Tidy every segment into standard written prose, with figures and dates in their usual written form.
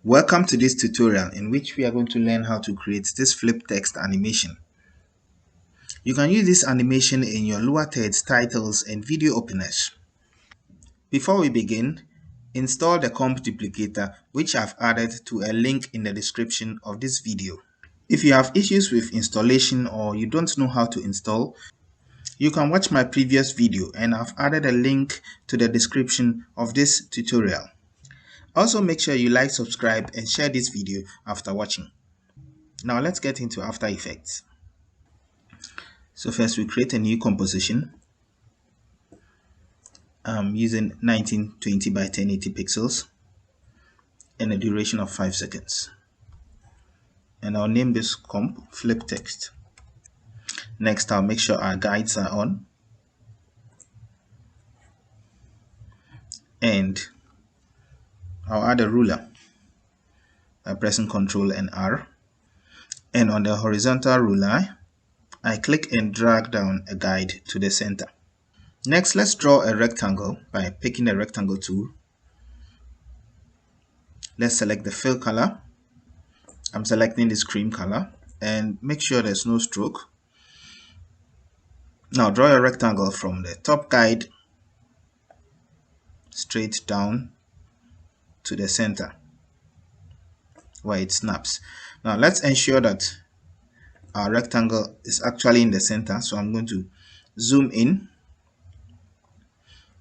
Welcome to this tutorial in which we are going to learn how to create this flip text animation. You can use this animation in your lower thirds, titles, and video openers. Before we begin, install the Comp Duplicator, which I've added to a link in the description of this video. If you have issues with installation or you don't know how to install, you can watch my previous video and I've added a link to the description of this tutorial. Also, make sure you like, subscribe, and share this video after watching. Now let's get into After Effects. So first we create a new composition. I'm using 1920 by 1080 pixels and a duration of 5 seconds. And I'll name this comp flip text. Next, I'll make sure our guides are on. And I'll add a ruler by pressing Ctrl and R. And on the horizontal ruler, I click and drag down a guide to the center. Next, let's draw a rectangle by picking the rectangle tool. Let's select the fill color. I'm selecting this cream color and make sure there's no stroke. Now draw a rectangle from the top guide straight down to the center where it snaps. Now let's ensure that our rectangle is actually in the center, so I'm going to zoom in.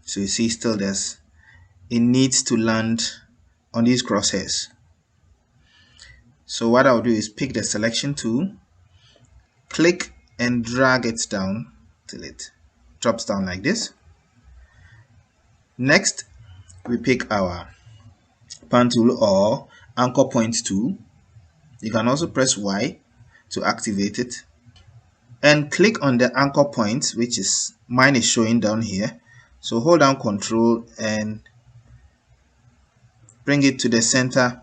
So you see still it needs to land on these crosshairs. So what I'll do is pick the selection tool, click and drag it down till it drops down like this. Next, we pick our pan tool or anchor point tool. You can also press Y to activate it and click on the anchor point, which is mine is showing down here. So hold down Ctrl and bring it to the center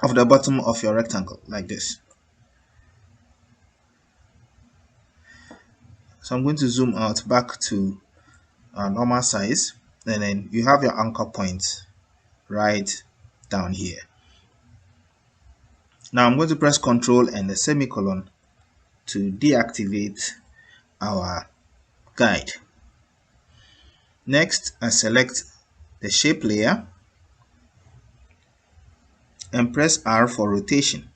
of the bottom of your rectangle like this. So I'm going to zoom out back to our normal size, and then you have your anchor point right down here. Now I'm going to press Ctrl and the semicolon to deactivate our guide. Next, I select the shape layer and press R for rotation.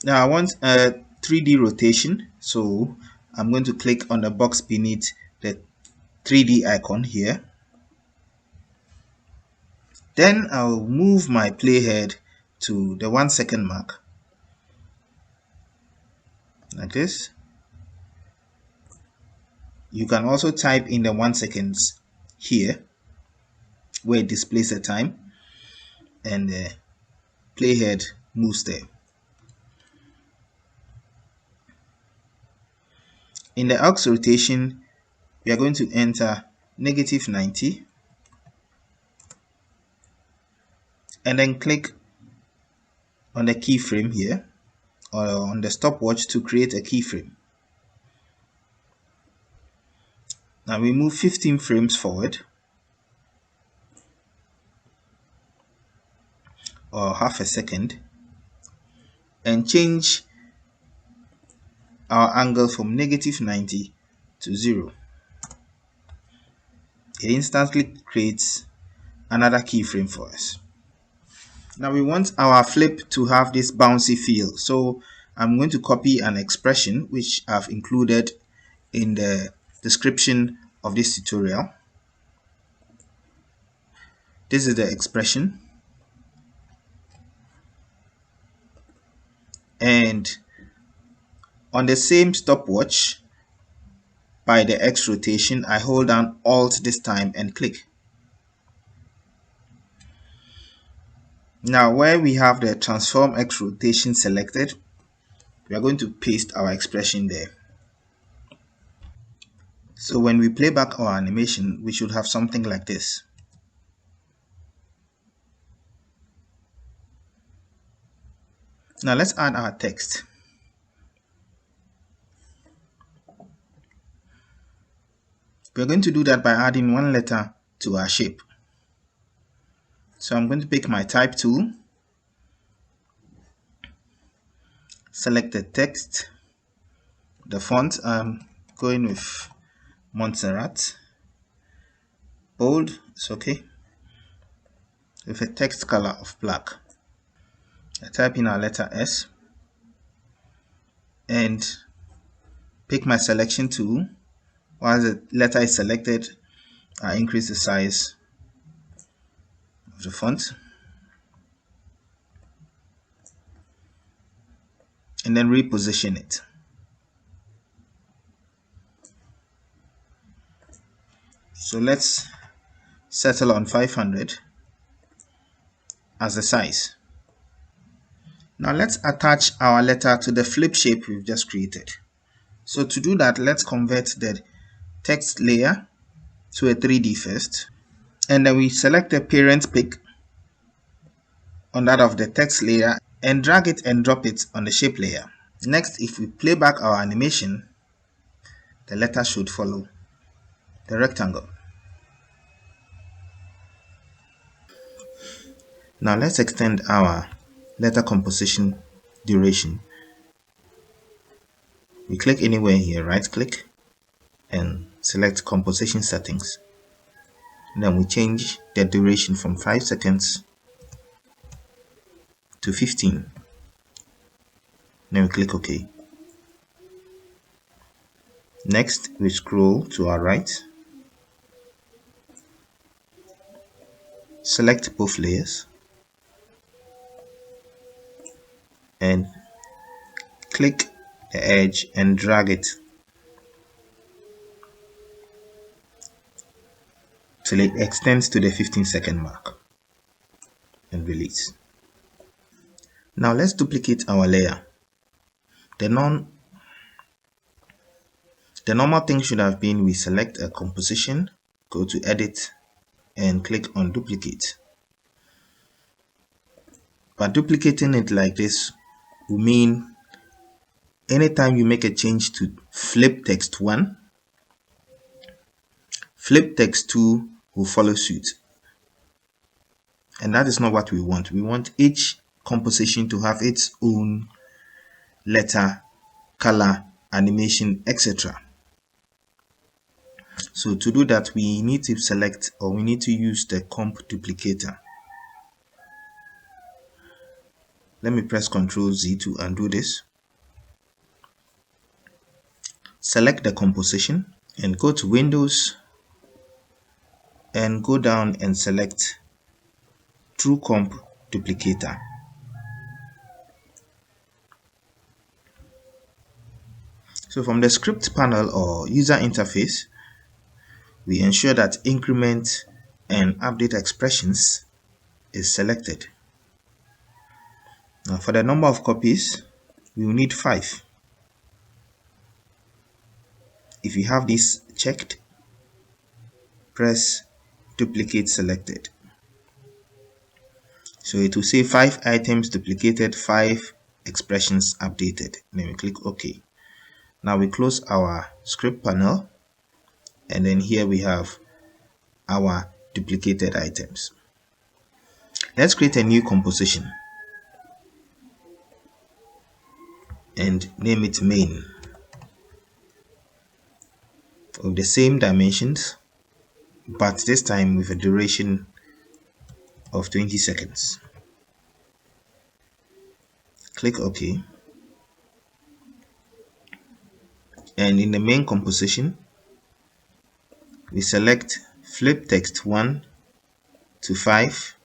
Now I want a 3D rotation, so I'm going to click on the box beneath the 3D icon here. Then I'll move my playhead to the 1 second mark like this. You can also type in the 1 seconds here where it displays the time and the playhead moves there. In the aux rotation, we are going to enter -90 and then click on the keyframe here or on the stopwatch to create a keyframe. Now we move 15 frames forward or half a second and change our angle from -90 to 0. It instantly creates another keyframe for us. Now we want our flip to have this bouncy feel, so I'm going to copy an expression which I've included in the description of this tutorial. This is the expression, and on the same stopwatch by the X rotation, I hold down Alt this time and click. Now where we have the transform X rotation selected, we are going to paste our expression there. So when we play back our animation, we should have something like this. Now let's add our text. We're going to do that by adding one letter to our shape. So I'm going to pick my type tool, select the text, the font. I'm going with Montserrat, bold, it's okay, with a text color of black. I type in our letter S and pick my selection tool. Once the letter is selected, I increase the size of the font and then reposition it. So let's settle on 500 as the size. Now let's attach our letter to the flip shape we've just created. So to do that, let's convert the text layer to a 3D first. And then we select the parent pic on that of the text layer and drag it and drop it on the shape layer. Next, if we play back our animation, the letter should follow the rectangle. Now let's extend our letter composition duration. We click anywhere here, right click and select composition settings. Then we change the duration from 5 seconds to 15. Then we click OK. Next, we scroll to our right, select both layers and click the edge and drag it till it extends to the 15-second mark and release. Now let's duplicate our layer. The normal thing should have been we select a composition, go to edit and click on duplicate. But duplicating it like this will mean anytime you make a change to flip text 1, flip text 2 will follow suit. And that is not what we want. We want each composition to have its own letter, color, animation, etc. So to do that, we need to select or we need to use the Comp Duplicator. Let me press Ctrl Z to undo this. Select the composition and go to Windows and go down and select True Comp Duplicator. So from the script panel or user interface, we ensure that increment and update expressions is selected. Now for the number of copies, we will need 5. If you have this checked, press duplicate selected. So it will say 5 items duplicated, 5 expressions updated. Then we click OK. Now we close our script panel and then here we have our duplicated items. Let's create a new composition and name it main of the same dimensions, but this time with a duration of 20 seconds. Click OK. And in the main composition, we select flip text 1 to 5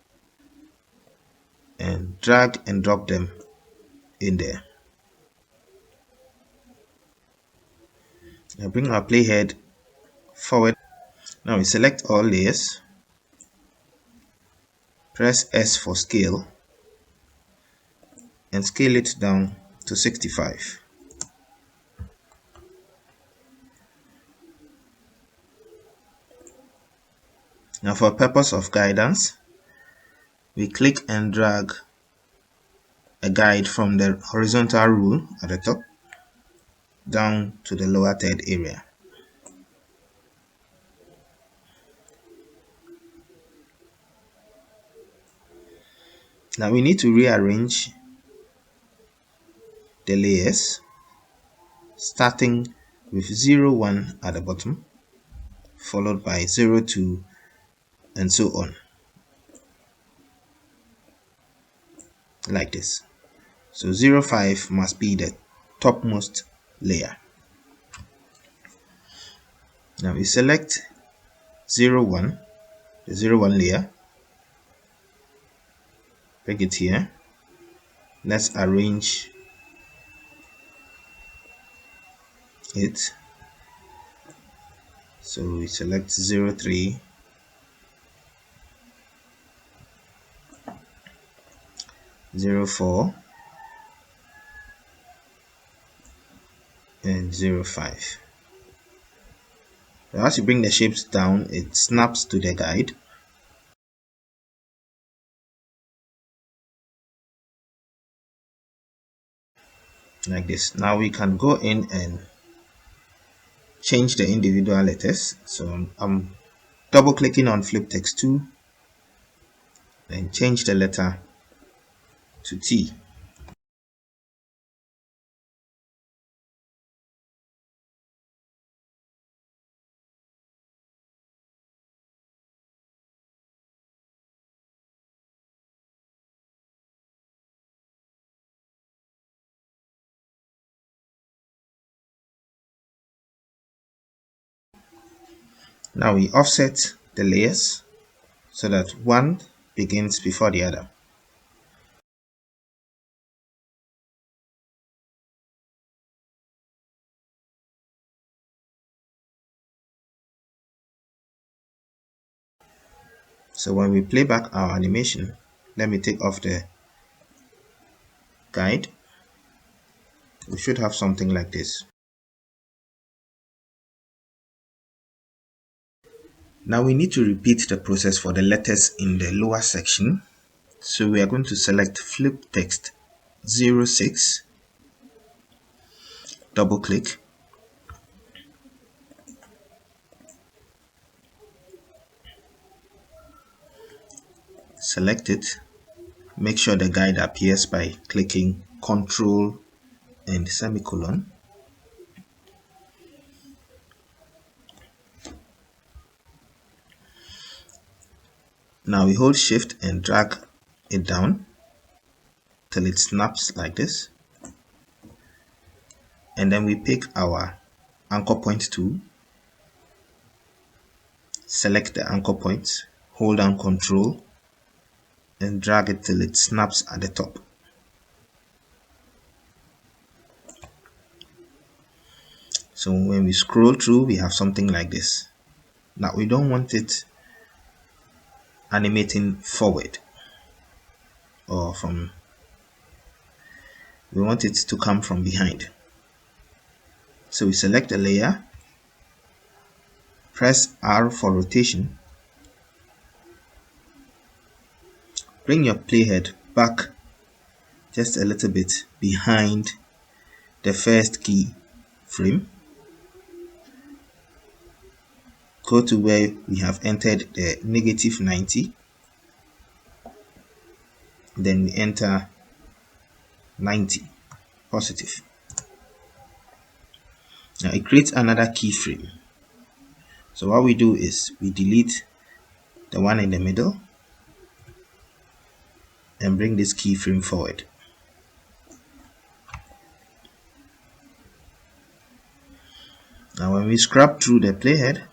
and drag and drop them in there. Now bring our playhead forward. Now we select all layers, press S for scale and scale it down to 65. Now for purpose of guidance, we click and drag a guide from the horizontal rule at the top down to the lower third area. Now we need to rearrange the layers, starting with 0, 1 at the bottom, followed by 0, 2, and so on, like this. So 0, 5 must be the topmost layer. Now we select 0, 1, the 0, 1 layer, bring it here. Let's arrange it. So we select 0, 3, 0, 4, and 0, 5. So as you bring the shapes down, it snaps to the guide. Like this. Now we can go in and change the individual letters. So I'm double clicking on flip text 2 and change the letter to T. Now we offset the layers so that one begins before the other. So when we play back our animation, let me take off the guide. We should have something like this. Now we need to repeat the process for the letters in the lower section. So we are going to select flip text 06, double click, select it, make sure the guide appears by clicking Ctrl and semicolon. Now we hold shift and drag it down till it snaps like this, and then we pick our anchor point tool, select the anchor point, hold down Ctrl and drag it till it snaps at the top. So when we scroll through, we have something like this. Now we don't want it animating forward or from, we want it to come from behind. So we select a layer, press R for rotation, bring your playhead back just a little bit behind the first key frame, go to where we have entered the -90, then we enter 90 positive. Now it creates another keyframe. So what we do is we delete the one in the middle and bring this keyframe forward. Now when we scrub through the playhead,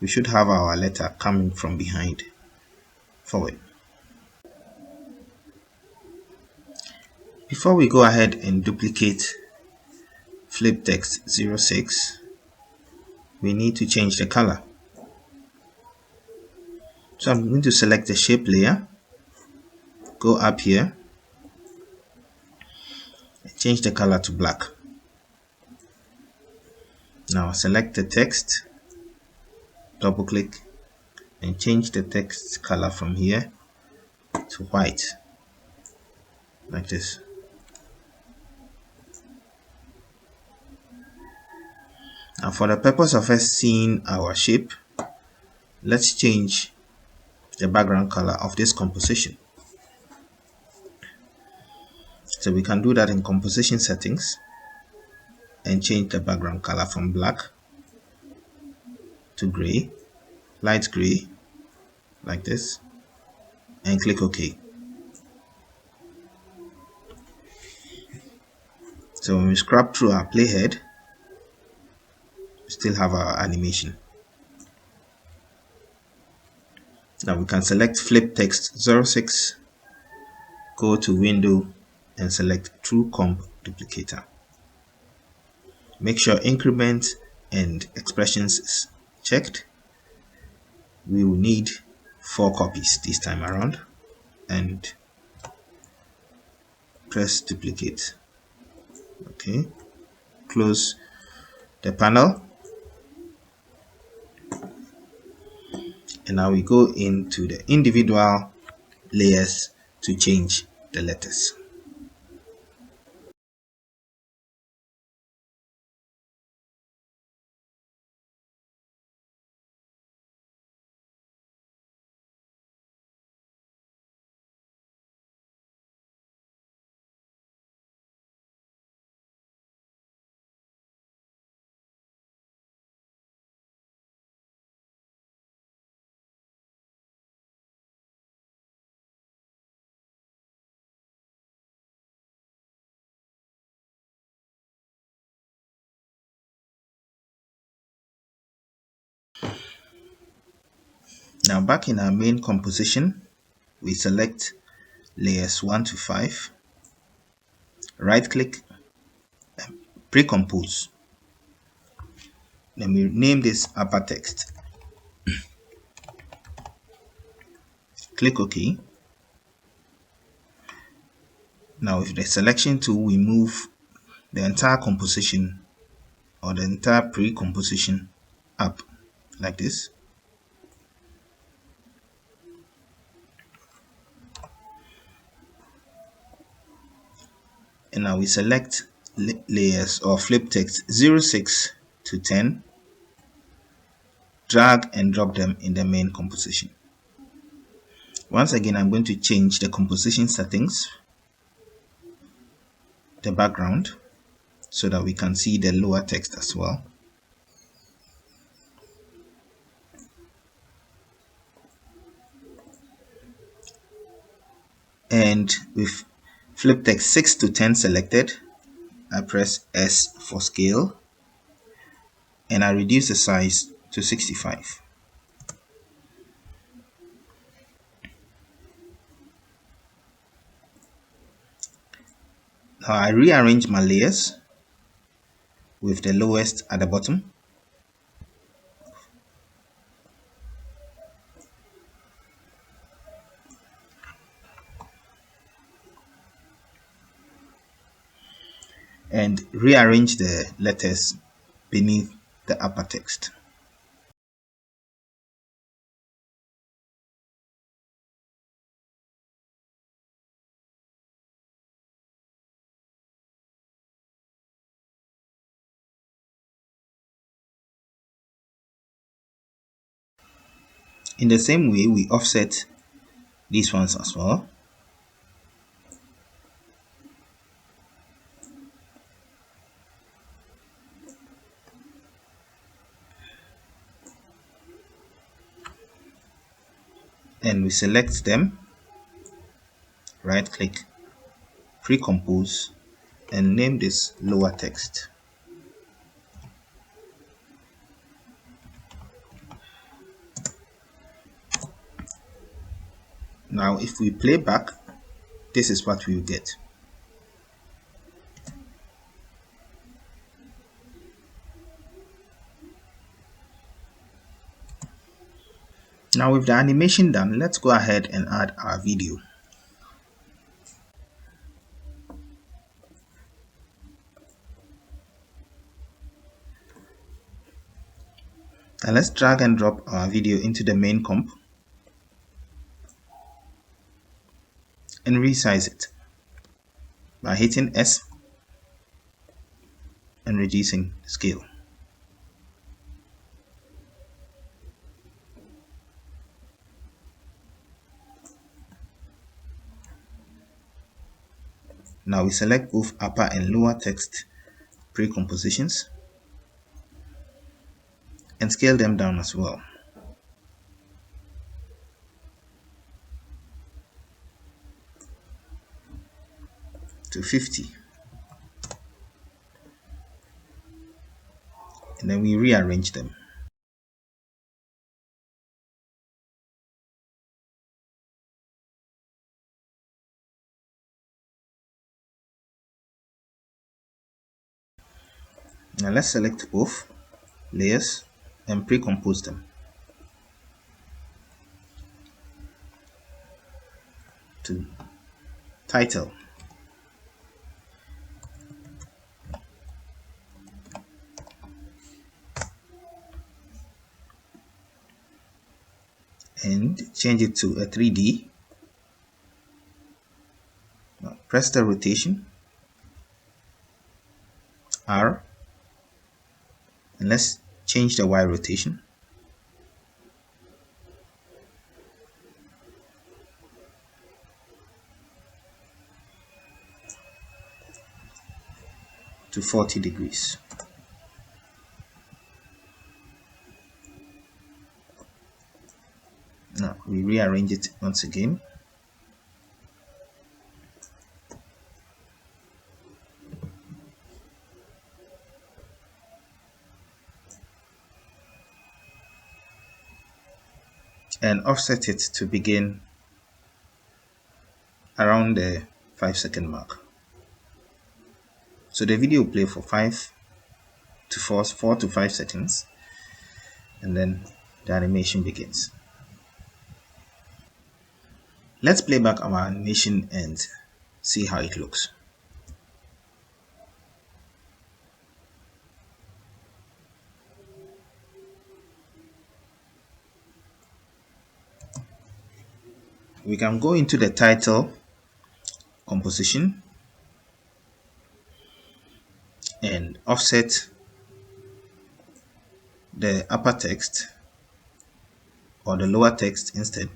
we should have our letter coming from behind forward. Before we go ahead and duplicate flip text 06, we need to change the color. So I'm going to select the shape layer, go up here, and change the color to black. Now select the text, double click, and change the text color from here to white, like this. Now for the purpose of us seeing our shape, let's change the background color of this composition. So we can do that in composition settings and change the background color from black to gray, light gray, like this, and click OK. So when we scrub through our playhead, we still have our animation. Now we can select Flip Text 06, go to Window and select True Comp Duplicator. Make sure increment and expressions is checked. We will need 4 copies this time around, and press duplicate. Okay, close the panel, and now we go into the individual layers to change the letters. Now back in our main composition, we select layers 1 to 5, right click, pre-compose. Then we name this upper text. Click OK. Now with the selection tool, we move the entire composition or the entire pre-composition up like this. And now we select layers or flip text 06 to 10, drag and drop them in the main composition. Once again, I'm going to change the composition settings, the background, so that we can see the lower text as well. And with flip text 6 to 10 selected, I press S for scale and I reduce the size to 65. Now I rearrange my layers with the lowest at the bottom. And rearrange the letters beneath the upper text. In the same way, we offset these ones as well. And we select them, right click, pre-compose, and name this lower text. Now if we play back, this is what we will get. Now with the animation done, let's go ahead and add our video. Now let's drag and drop our video into the main comp and resize it by hitting S and reducing scale. Now we select both upper and lower text pre-compositions and scale them down as well to 50. And then we rearrange them. Now let's select both layers and pre-compose them. To title, and change it to a 3D. Now press the rotation R, and let's change the Y rotation to 40 degrees. Now we rearrange it once again. And offset it to begin around the 5-second mark. So the video will play for 4 to 5 seconds, and then the animation begins. Let's play back our animation and see how it looks. We can go into the title composition and offset the upper text or the lower text instead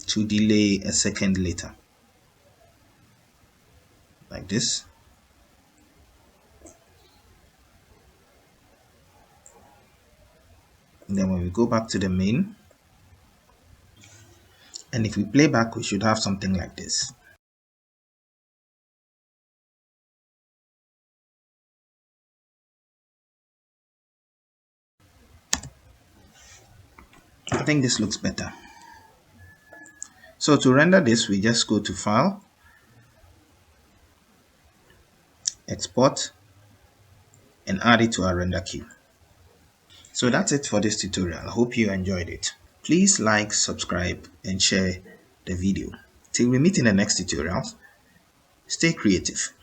to delay a second later, like this. And then when we go back to the main, and if we play back, we should have something like this. I think this looks better. So to render this, we just go to File, Export, and add it to our render queue. So that's it for this tutorial. I hope you enjoyed it. Please like, subscribe, and share the video. Till we meet in the next tutorial, stay creative.